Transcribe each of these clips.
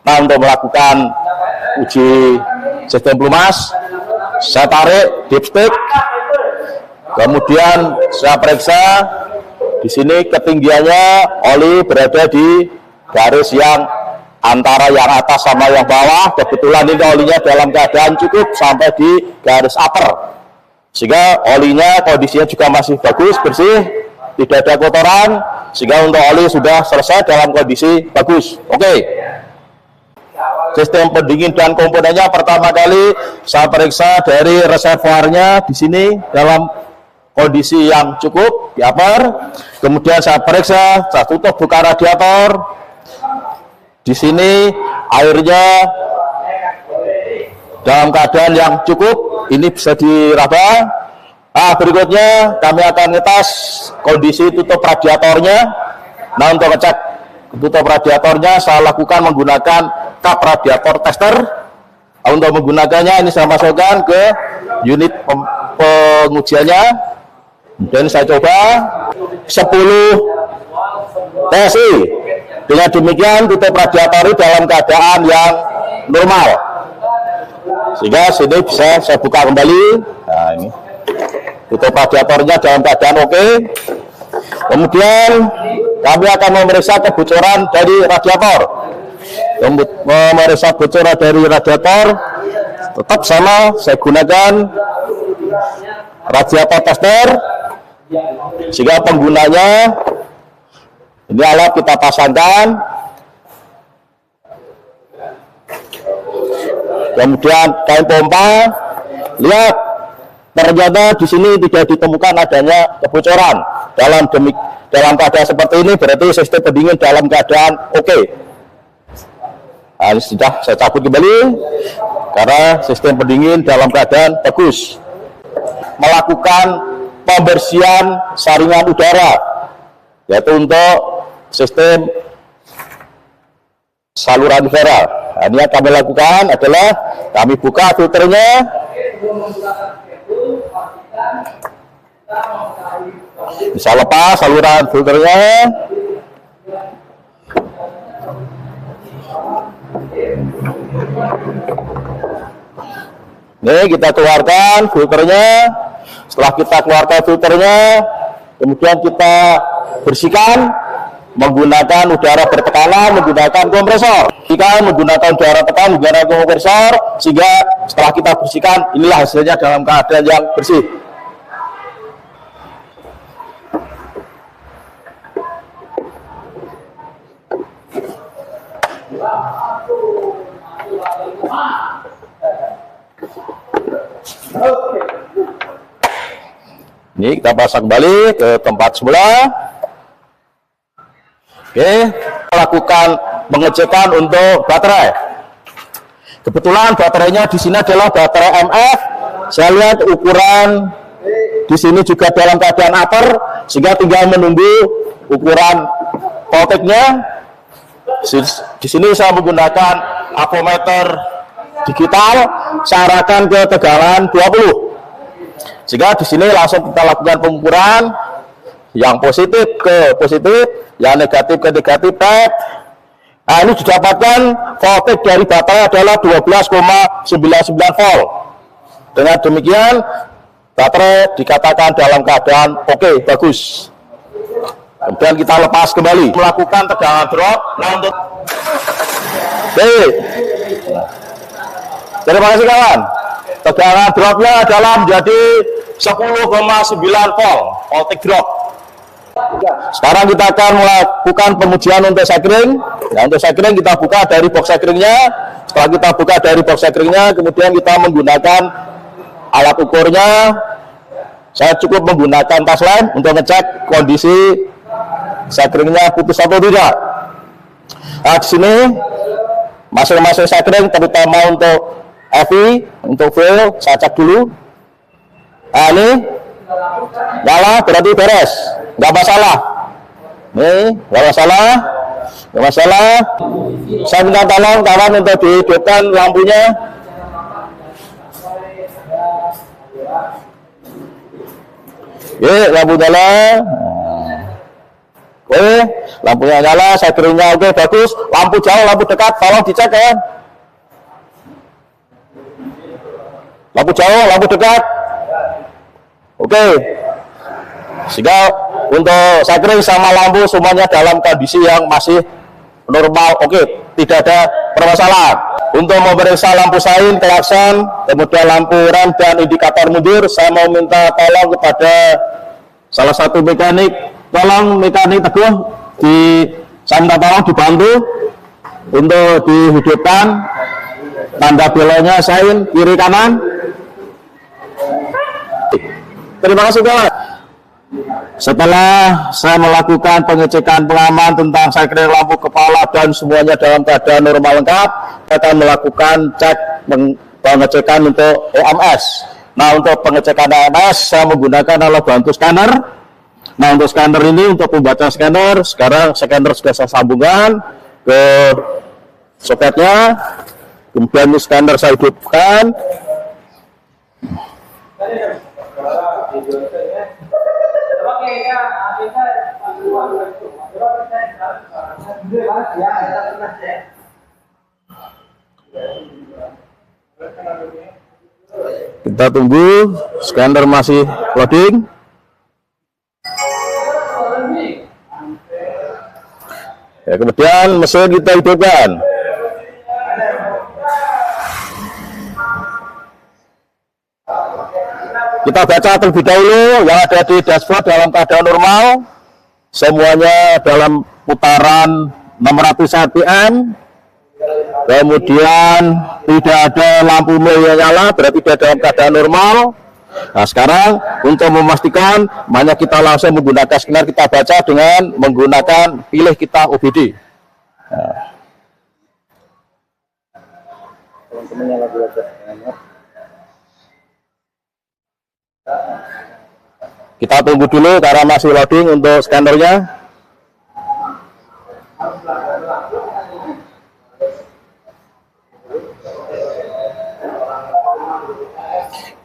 Nah, untuk melakukan uji sistem pelumas, saya tarik dipstick, kemudian saya periksa di sini ketinggiannya oli berada di garis yang antara yang atas sama yang bawah. Kebetulan ini olinya dalam keadaan cukup sampai di garis upper, sehingga olinya kondisinya juga masih bagus, bersih, tidak ada kotoran, sehingga untuk oli sudah selesai dalam kondisi bagus. Oke. Sistem pendingin dan komponennya pertama kali saya periksa dari reservoirnya di sini dalam kondisi yang cukup di upper. Kemudian saya periksa, saya tutup buka radiator. Di sini airnya dalam keadaan yang cukup, ini bisa diraba. Nah, berikutnya kami akan ngetes kondisi tutup radiatornya. Nah, untuk ngecek tutup radiatornya saya lakukan menggunakan kap radiator tester. Untuk menggunakannya ini saya masukkan ke unit pengujiannya. Dan saya coba 10 PSI. Dengan demikian tutup radiator dalam keadaan yang normal, sehingga sini bisa saya buka kembali. Nah, ini tutup radiatornya dalam keadaan oke. Kemudian kami akan memeriksa kebocoran dari radiator. Memeriksa bocoran dari radiator tetap sama, saya gunakan radiator tester, sehingga penggunanya ini alat kita pasangkan, kemudian kain pompa. Lihat, ternyata di sini tidak ditemukan adanya kebocoran. Dalam keadaan seperti ini berarti sistem pendingin dalam keadaan oke. Nah, ini sudah saya cabut kembali karena sistem pendingin dalam keadaan bagus. Melakukan pembersihan saringan udara, yaitu untuk sistem saluran udara. Nah, ini yang kami lakukan adalah kami buka filternya. Bisa lepas saluran filternya. Ini kita keluarkan filternya. Setelah kita keluarkan filternya, kemudian kita bersihkan menggunakan udara bertekanan, menggunakan kompresor. Jika menggunakan udara tekan, menggunakan kompresor, sehingga setelah kita bersihkan, inilah hasilnya dalam keadaan yang bersih. Ini kita pasang kembali ke tempat semula. Oke, lakukan pengecekan untuk baterai. Kebetulan baterainya di sini adalah baterai MF. Saya lihat ukuran di sini juga dalam keadaan upper, sehingga tinggal menunggu ukuran voltage-nya. Di sini saya menggunakan ampermeter digital, saya arahkan ke tegangan 20. Sehingga di sini langsung kita lakukan pengukuran, yang positif ke positif, yang negatif ke negatif. Nah, ini didapatkan voltage dari baterai adalah 12,99 volt. Dengan demikian baterai dikatakan dalam keadaan oke, bagus. Kemudian kita lepas kembali, melakukan tegangan drop. Nah, untuk terima kasih kawan. Tegangan dropnya adalah menjadi 10,9 volt, voltage drop. Sekarang kita akan melakukan pengujian untuk sekring. Nah, untuk sekring kita buka dari box sekringnya. Setelah kita buka dari box sekringnya, kemudian kita menggunakan alat ukurnya. Saya cukup menggunakan tas lem untuk ngecek kondisi sekringnya putus atau tidak. Nah, di sini masing-masing sekring, terutama untuk EVI, untuk fuel, saya cek dulu. Nah, ini nyala, berarti beres, nggak masalah. Nih, nggak masalah, nggak masalah. Saya minta tolong kawan untuk dihidupkan lampunya. Lampu nyala. lampunya nyala, sideringnya oke, bagus. Lampu jauh, lampu dekat, tolong dicek ya. Lampu jauh, lampu dekat. Oke. Sehingga untuk sidering sama lampu semuanya dalam kondisi yang masih normal. Oke, tidak ada permasalahan. Untuk memeriksa lampu sein, klakson, kemudian lampu rem dan indikator mundur, saya mau minta tolong kepada salah satu mekanik. Tolong mekanik Teguh, saya minta tolong dibantu untuk dihidupkan tanda beloknya sein kiri kanan. Terima kasih kawan. Setelah saya melakukan pengecekan pengaman tentang sidering lampu kepala dan semuanya dalam keadaan normal lengkap, saya akan melakukan cek pengecekan untuk EMS. Nah, untuk pengecekan EMS saya menggunakan alat bantu scanner. Nah, untuk scanner ini, untuk pembaca scanner, sekarang scanner sudah saya sambungkan ke soketnya. Kemudian ini scanner saya hidupkan. Kita tunggu, scanner masih loading. Ya, kemudian mesin kita hidupkan. Kita baca terlebih dahulu yang ada di dashboard dalam keadaan normal, semuanya dalam putaran 600 rpm. Kemudian tidak ada lampu yang nyala, berarti tidak dalam keadaan normal. Nah, sekarang untuk memastikan, makanya kita langsung menggunakan scanner, kita baca dengan menggunakan pilih kita OBD. Nah. Kita tunggu dulu karena masih loading untuk scannernya.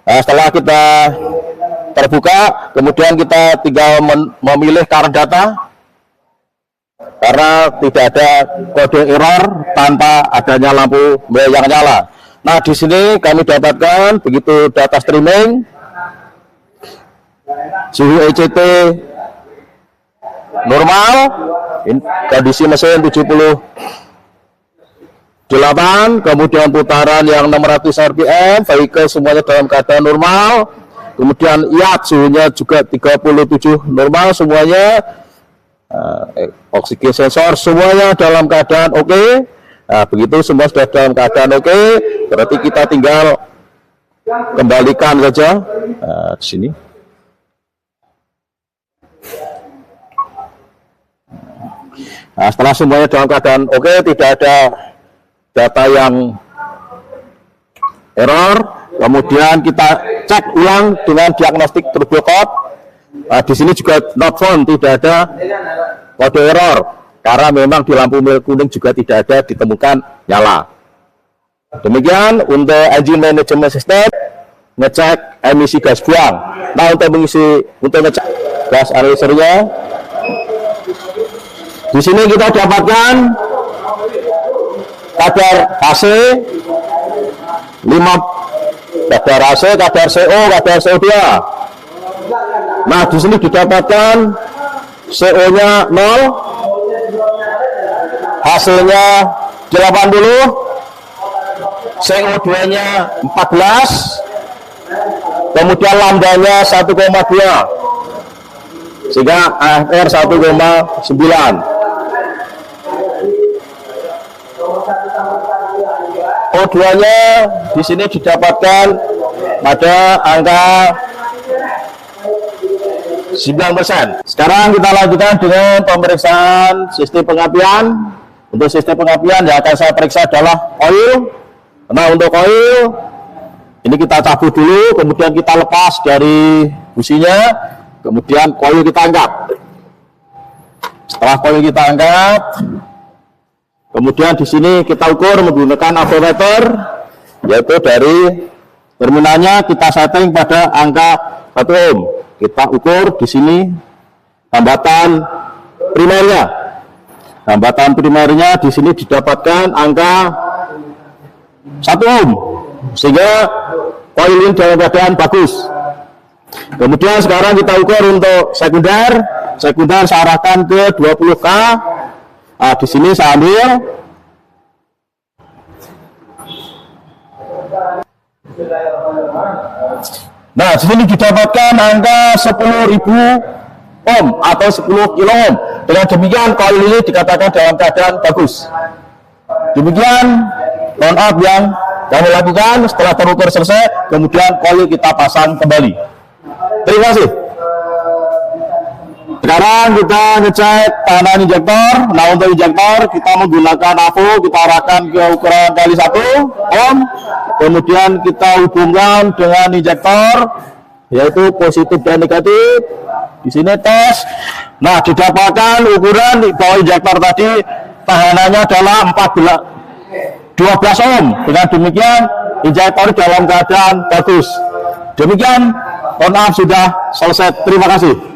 Nah, setelah kita terbuka, kemudian kita tinggal memilih current data karena tidak ada kode error tanpa adanya lampu yang nyala. Nah, di sini kami dapatkan begitu data streaming, suhu ECT normal, kondisi mesin 78, kemudian putaran yang 600 rpm, vehicle semuanya dalam keadaan normal, kemudian IAT suhunya juga 37 normal semuanya, oksigen sensor semuanya dalam keadaan oke. Nah, begitu semua sudah dalam keadaan oke, berarti kita tinggal kembalikan saja di sini. Nah, setelah semuanya dalam keadaan oke, tidak ada data yang error, kemudian kita cek ulang dengan diagnostik turbo code. Nah, di sini juga not found, tidak ada kode error karena memang di lampu merah kuning juga tidak ada ditemukan nyala. Demikian untuk engine management system, ngecek emisi gas buang. Nah, untuk ngecek gas analyzer-nya, di sini kita dapatkan kadar AC 5, kadar AC, kadar CO, kadar CO2. Nah, di sini didapatkan CO-nya 0, AC-nya 80, CO2-nya 14, kemudian lambdanya 1,2, sehingga AFR 1,9. O2-nya di sini didapatkan pada angka 9%. Sekarang kita lanjutkan dengan pemeriksaan sistem pengapian. Untuk sistem pengapian yang akan saya periksa adalah koil. Nah, untuk koil ini kita cabut dulu, kemudian kita lepas dari businya, kemudian koil kita angkat. Setelah koil kita angkat, kemudian di sini kita ukur menggunakan ampermeter, yaitu dari terminalnya kita setting pada angka 1 ohm. Kita ukur di sini hambatan primernya. Hambatan primernya di sini didapatkan angka 1 ohm, sehingga koil ini dalam keadaan bagus. Kemudian sekarang kita ukur untuk sekunder. Sekunder saya arahkan ke 20K. Nah, di sini saya ambil. Nah, di sini didapatkan angka 10.000 ohm atau 10 kilo ohm. Dengan demikian koil ini dikatakan dalam keadaan bagus. Demikian turn off yang kami lakukan. Setelah terukur selesai, kemudian koil kita pasang kembali. Terima kasih. Sekarang kita ngecek tahanan injektor. Nah, untuk injektor kita menggunakan AVO, kita arahkan ke ukuran kali 1 ohm. Kemudian kita hubungkan dengan injektor, yaitu positif dan negatif. Di sini tes. Nah, didapatkan ukuran di bawah injektor tadi tahanannya adalah 12 ohm. Dengan demikian injektor dalam keadaan bagus. Demikian, turn off sudah selesai. Terima kasih.